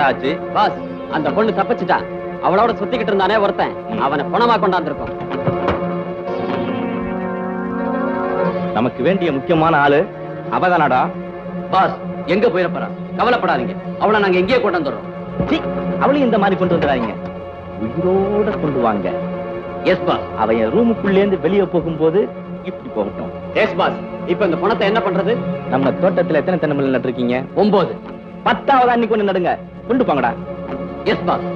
ஆச்சு? பாஸ், அந்த பொண்ணு தப்பிச்சுட்டா. அவளோட சுத்திக்கிட்டு இருந்தானே ஒருத்தன், அவனை பணமா கொண்டாந்துருக்கோம். நமக்கு வேண்டிய முக்கியமான ஆளு அவதானடா. பாஸ், எங்க போயிடப்பறா? கவலைப்படாதீங்க, அவளை நாங்க எங்கேயே கொண்டு வந்துடுறோம். அவளையும் இந்த மாதிரி கொண்டு வந்துடாதீங்க, உயிரோட கொண்டு வாங்க. Yes boss. அவன் ரூமுக்குள்ளே இருந்து வெளியே போகும்போது இப்படி போகட்டும். Yes boss. இப்ப இந்த பணத்தை என்ன பண்றது? நம்ம தோட்டத்துல எத்தனை தென்னமரம் நட்டுருக்கீங்க? 9. 10வது அன்னைக்கு ஒண்ணு நடுங்க, கொண்டு போங்கடா. S pass.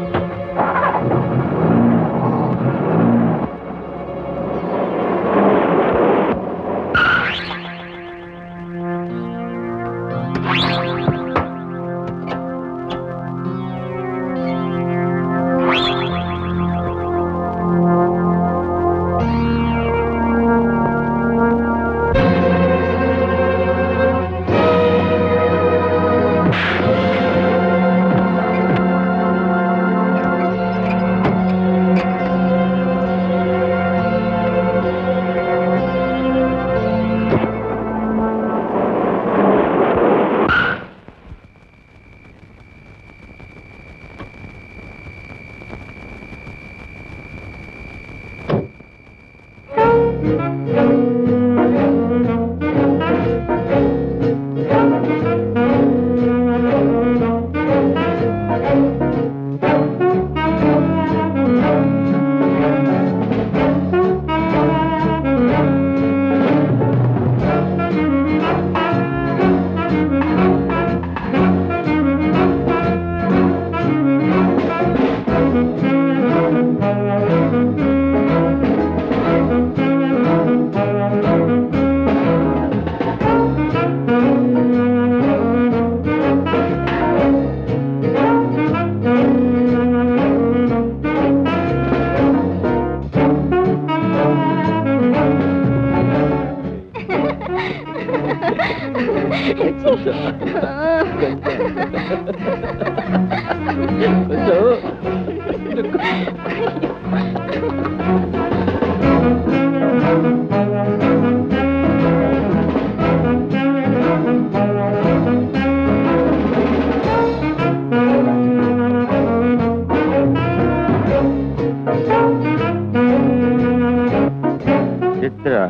சித்ரா,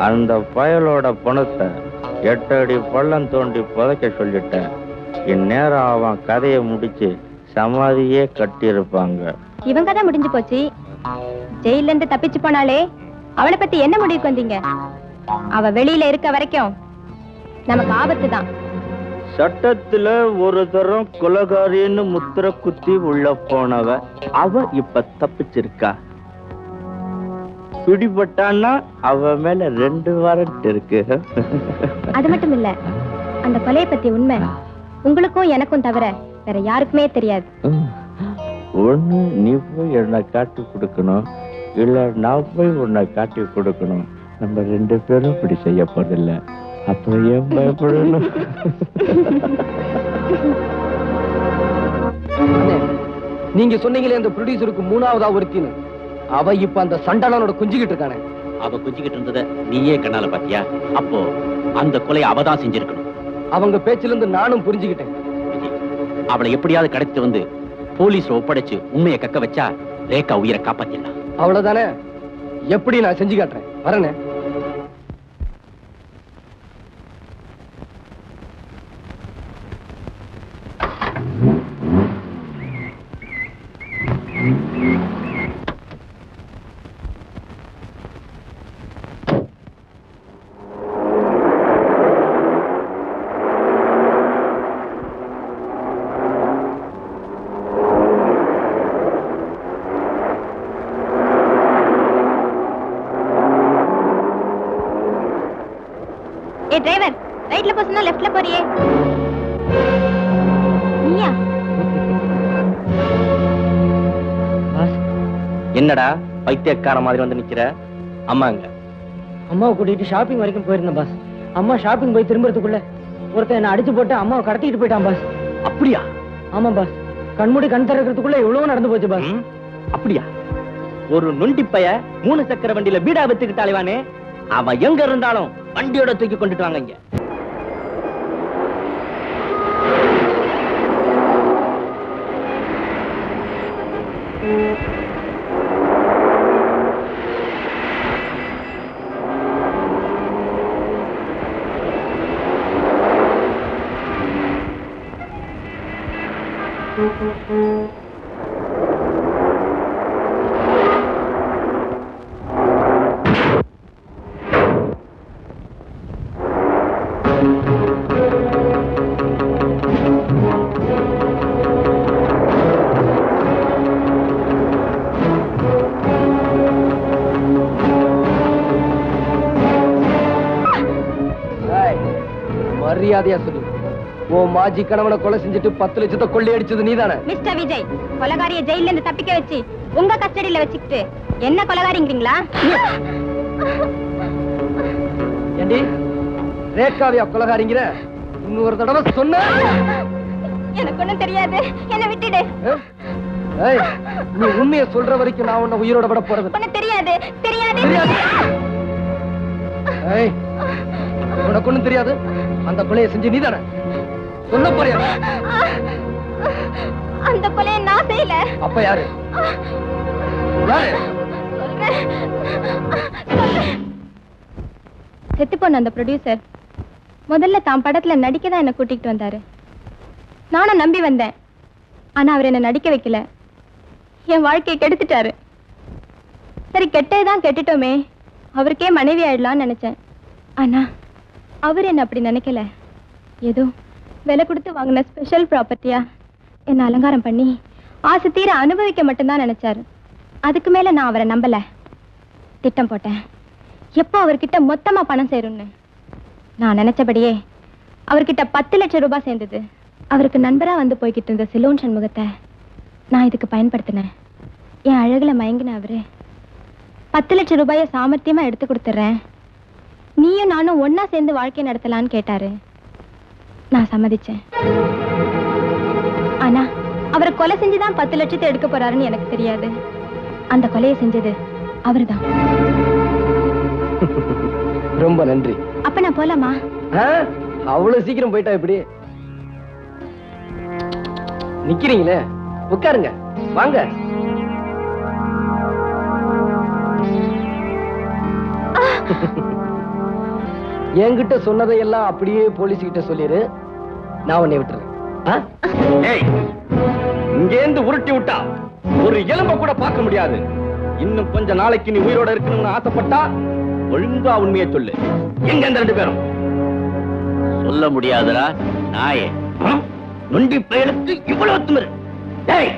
அந்த பயலோட பணத்தை 8 அடி பள்ளம் தோண்டி புதைக்க சொல்லிட்டேன். இந்நேரம் அவன் கதையை முடிச்சு சமாதியே கட்டியிருப்பாங்க. இவன் கதை முடிஞ்சு போச்சு. ஜெயில இருந்து தப்பிச்சு போனாலே அவளை பத்தி என்ன முடிவுக்கு வந்தீங்க? அவ வெளியில இருக்க வரைக்கும் நமக்கு ஆபத்து தான். சட்டத்துல ஒரு தரம் கொலகாரின்னு முத்திர குத்தி உள்ள போனவ அவ இப்ப தப்பிச்சிருக்கா. பிடிபட்டான்னா அவ மேல 2 வாரண்ட் இருக்கு. அது மட்டும் இல்ல, அந்த கொலையை பத்தி உண்மை உங்களுக்கும் எனக்கும் தவிர வேற யாருக்குமே தெரியாது. ஒண்ணு நீ போய் என்ன காட்டி கொடுக்கணும், இல்ல நான் போய் உன்னை காட்டி கொடுக்கணும். நம்ம 2 பேரும் இப்படி செய்ய போறதில்ல. அப்புறம் ஏன் பயப்படணும்? நீங்க சொன்னீங்களே அந்த ப்ரொடியூசருக்கு 3ஆவதா ஒருத்தின்னு, அவ இப்ப அந்த சண்டாளனோட குஞ்சிக்கிட்டு இருக்கானே. அவ குஞ்சிக்கிட்டு இருந்தத நீயே கண்ணால பாத்தியா? அப்போ அந்த கொலையை அவதான் செஞ்சிருக்கணும். அவங்க பேச்சில இருந்து நானும் புரிஞ்சுக்கிட்டேன். அவளை எப்படியாவது கடத்திட்டு வந்து போலீஸ்ல ஒப்படைச்சு உண்மையை கக்க வச்சா ரேகா உயிரை காப்பாத்திடலாம். அவ்வளவுதானே? எப்படி நான் செஞ்சு காட்டுறேன், வரனே. ஏ டிரைவர், ரைட்ல போறதுனா லெஃப்ட்ல போறியே. நீயா? என்னடா பைத்தியக்கார மாதிரி வந்து நிக்கிற? அம்மாங்க. அம்மாவை கூட்டிட்டு ஷாப்பிங் வரைக்கும் போயிருந்தேன் பாஸ். அம்மா ஷாப்பிங் போய் திரும்புறதுக்குள்ள ஒருத்தன் என்ன அடிச்சு போட்டு அம்மாவை கடத்திட்டு போயிட்டான் பாஸ். அப்படியா? ஆமா பாஸ். கண்மூடி கண் திறக்கிறதுக்குள்ள எவ்வளவு நடந்து போச்சு பாஸ். அப்படியா? ஒரு நொண்டி பைய 3 சக்கர வண்டியில பீடா வித்துக்கிட்டு அலைவானே, அவன் எங்க இருந்தாலும் வண்டியோட தூக்கி கொண்டுட்டு வாங்க. இங்க மரியாதையா சொல்லு, உன் மாஜி கணவனை கொலை செஞ்சுட்டு 10 லட்சத்தை கொள்ளையடிச்சது நீதானே? மிஸ்டர் விஜய், கொலகாரிய ஜெயில இருந்து தப்பிக்க வச்சு உங்க கஸ்டடியில வச்சுக்கிட்டு என்ன கொலகாரிங்கிறீங்களா? ஏண்டி ரேகாவியா கொலகாரிங்கிற? இன்னொரு தடவை சொன்ன எனக்கு ஒண்ணும் தெரியாது, என்ன விட்டுடு. ஏய், நீ உண்மையை சொல்ற வரைக்கும் நான் உன்னை உயிரோட விட போறது. ஒண்ணும் தெரியாது தெரியாது. ஏய், உனக்கு ஒண்ணும் தெரியாது. அந்த கொலையை செஞ்சு நீதானே? சொல்ல போறியா? அந்த கொலையை நான் செய்யல. அப்ப யாரு? செத்து போன அந்த ப்ரொடியூசர் முதல்ல தான் படத்துல நடிக்க தான் என்ன கூட்டிட்டு வந்தாரு. நானும் நம்பி வந்தேன். ஆனா அவர் என்ன நடிக்க வைக்கல, என் வாழ்க்கையை கெடுத்துட்டாரு. சரி, கெட்டதுதான் கெட்டுட்டோமே, அவருக்கே மனைவி ஆயிடலாம்னு நினைச்சேன். ஆனா அவர் என்ன அப்படி நினைக்கல. ஏதோ விலை கொடுத்து வாங்கின ஸ்பெஷல் ப்ராப்பர்ட்டியா என்ன அலங்காரம் பண்ணி ஆசை தீர அனுபவிக்க மட்டும்தான் நினைச்சாரு. அதுக்கு மேல நான் அவரை நம்பல. திட்டம் போட்டேன், எப்போ அவர்கிட்ட மொத்தமா பணம் சேரும்னு. நான் நினைச்சபடியே அவர்கிட்ட 10 லட்சம் ரூபாய் சேர்ந்தது. அவருக்கு நண்பரா வந்து போய்கிட்டு இருந்த சிலோன் சண்முகத்தை நான் இதுக்கு பயன்படுத்தினேன். என் அழகுல மயங்கின அவரு 10 லட்சம் ரூபாயை சாமர்த்தியமா எடுத்து கொடுத்துட்றேன், நீயும் நானும் ஒன்னா சேர்ந்து வாழ்க்கை நடத்தலான்னு கேட்டாரு. நான் சம்மதிச்சேன். ஆனா அவரை கொலை செஞ்சுதான் 10 லட்சத்தை எடுக்க போறாருன்னு எனக்கு தெரியாது. அந்த கொலையை செஞ்சது அவர்தான். ரொம்ப நன்றி. அப்ப நான் போலாமா? அவ்வளவு சீக்கிரம் போயிட்டா எப்படி? நிக்கிறீங்களே, உட்காருங்க, வாங்க. என்கிட்ட சொன்னதையெல்லாம் அப்படியே போலீஸ் கிட்ட சொல்லிரு, நான் உன்னை விட்டுறேன். இங்கேந்து உருட்டி விட்டா ஒரு எலும்ப கூட பார்க்க முடியாது. இன்னும் கொஞ்ச நாளைக்கு நீ உயிரோட இருக்கணும்னு ஆசைப்பட்டா ஒழுங்கா உண்மையை சொல்லு. எங்க இந்த 2 பேரும்? சொல்ல முடியாதுடா நாயே. நொண்டி பயலுக்கு இவ்வளவு திமிரு. டேய்,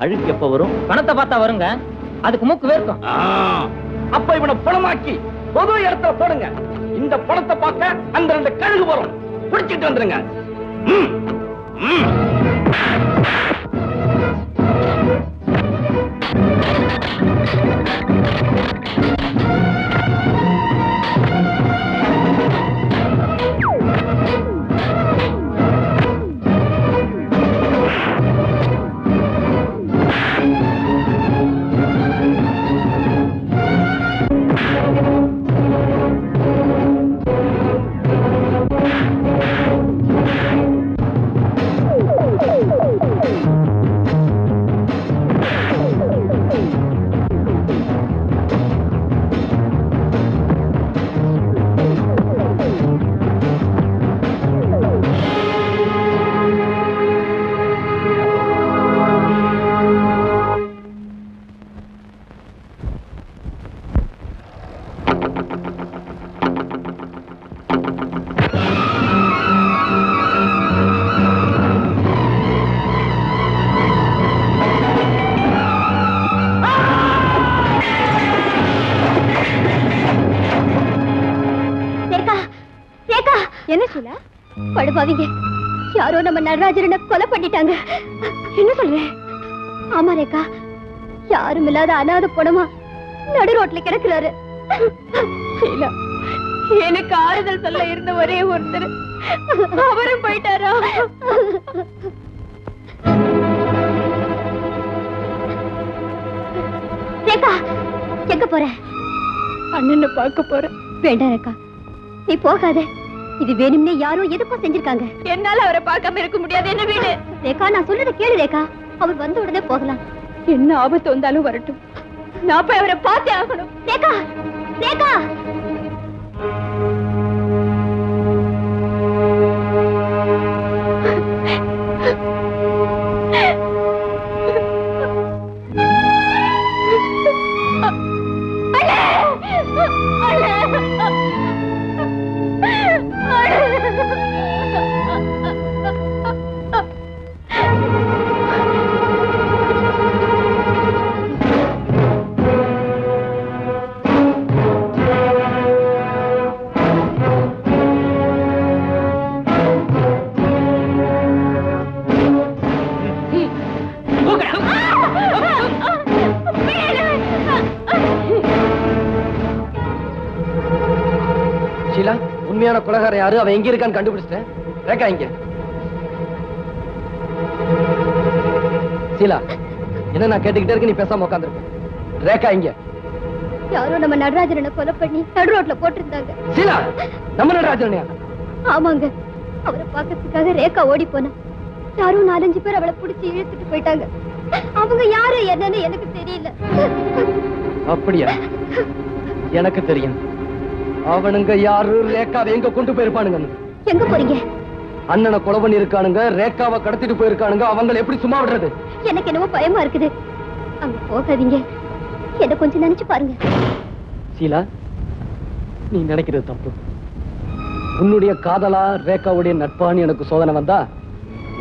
அழுக்கு எப்ப வரும்? பணத்தை பார்த்தா வருங்க, அதுக்கு மூக்கு வேர்க்கும். அப்ப இவனை பணமாக்கி பொது இடத்துல போடுங்க. இந்த பணத்தை பார்க்க அந்த 2 கழுகு வரும். பிடிச்சிட்டு வந்துருங்க. என்ன சொல்ல? படுபாவிங்க, யாரோ நம்ம நடராஜரனை கொலை பண்ணிட்டாங்க. என்ன சொல்ற? ஆமா ரேகா, யாரும் இல்லாத அனாதை பணமா நடு ரோட்ல கிடக்குறாரு. எனக்கு ஆறுதல் சொல்ல இருந்த ஒரே ஒருத்தர் அவரும் போயிட்டாரா? ரேகா, எங்க போற? அண்ணனை பார்க்க போறேன். வேண்டாம் ரேகா, நீ போகாத. இது வேணும்னே யாரோ எதுக்கும் செஞ்சிருக்காங்க. என்னால அவரை பார்க்காம இருக்க முடியாது. என்ன வீடு ரேகா, நான் சொல்றத கேளு ரேகா. அவர் வந்த உடனே போகலாம். என்ன ஆபத்து வந்தாலும் வரட்டும், நான் போய் அவரை பார்த்தே ஆகணும். ரேகா, ரேகா. ஷீலா, உண்மையான கொலைகாரன் யாரு, அவன் எங்க இருக்கான்னு கண்டுபிடிச்சிட்டேன். ரேகா இங்க. ஷீலா, என்ன நான் கேட்டுக்கிட்டே இருக்கு, நீ பேசாம உட்காந்துருக்க. ரேகா இங்க. யாரோ நம்ம நடராஜனை கொலை பண்ணி நடு ரோட்ல போட்டிருந்தாங்க. ஷீலா, நம்ம நடராஜனையா? ஆமாங்க, அவரை பார்க்கறதுக்காக ரேகா ஓடி போனா யாரும் 4-5 பேர் அவளை பிடிச்சி இழுத்துட்டு போயிட்டாங்க. அவங்க யாரு என்னன்னு எனக்கு தெரியல. அப்படியா? எனக்கு தெரியும். அவனுங்க யாரு, ரேகாவை எங்க கொண்டு போயிருப்பானுங்க. எங்க போறீங்க? அண்ணனை கொலை பண்ணி இருக்கானுங்க, ரேகாவை கடத்திட்டு போயிருக்கானுங்க. அவங்களை எப்படி சும்மா விடுறது? எனக்கு என்னவோ பயமா இருக்குது. அங்க போகாதீங்க, என்ன கொஞ்சம் நினைச்சு பாருங்க. ஷீலா, நீ நினைக்கிறது தப்பு. உன்னுடைய காதலா ரேகாவுடைய நட்பான்னு எனக்கு சோதனை வந்தா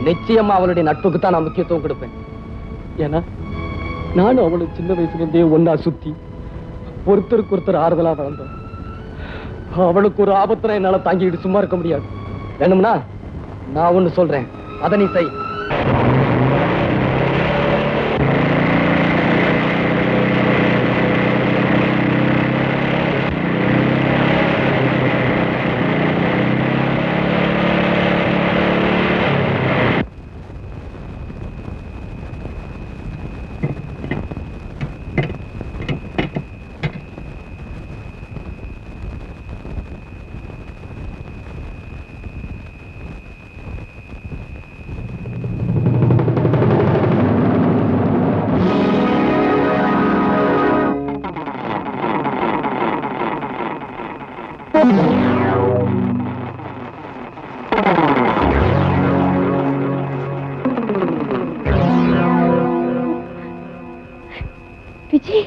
நிச்சயமா அவளுடைய நட்புக்கு தான் நான் முக்கியத்துவம் கொடுப்பேன். ஏன்னா நானும் அவளும் சின்ன வயசுல இருந்தே ஒன்னா சுத்தி ஒருத்தருக்கு ஒருத்தர் ஆறுதலா வளர்ந்தோம். அவளுக்கு ஒரு ஆபத்துல என்னால தாங்கிட்டு சும்மா இருக்க முடியாது. வேணும்னா நான் ஒண்ணு சொல்றேன், அதை நீ செய். விஜய்,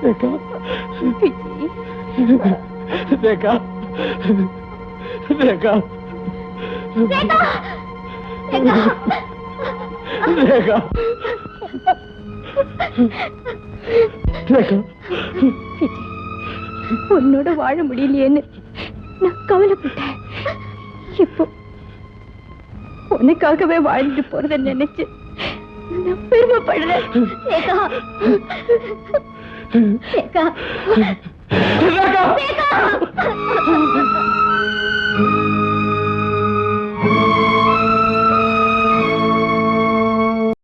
ரேகா ரேகா ரேகா ரேகா ரேகா ரேகா உன்னோட வாழ முடியலையேன்னு நான் கவலைப்பட்டேன். இப்போ உனக்காகவே வாழ்ந்துட்டு போறத நினைச்சு நான் பெருமைப்படுறேன். ரேகா ரேகா ரேகா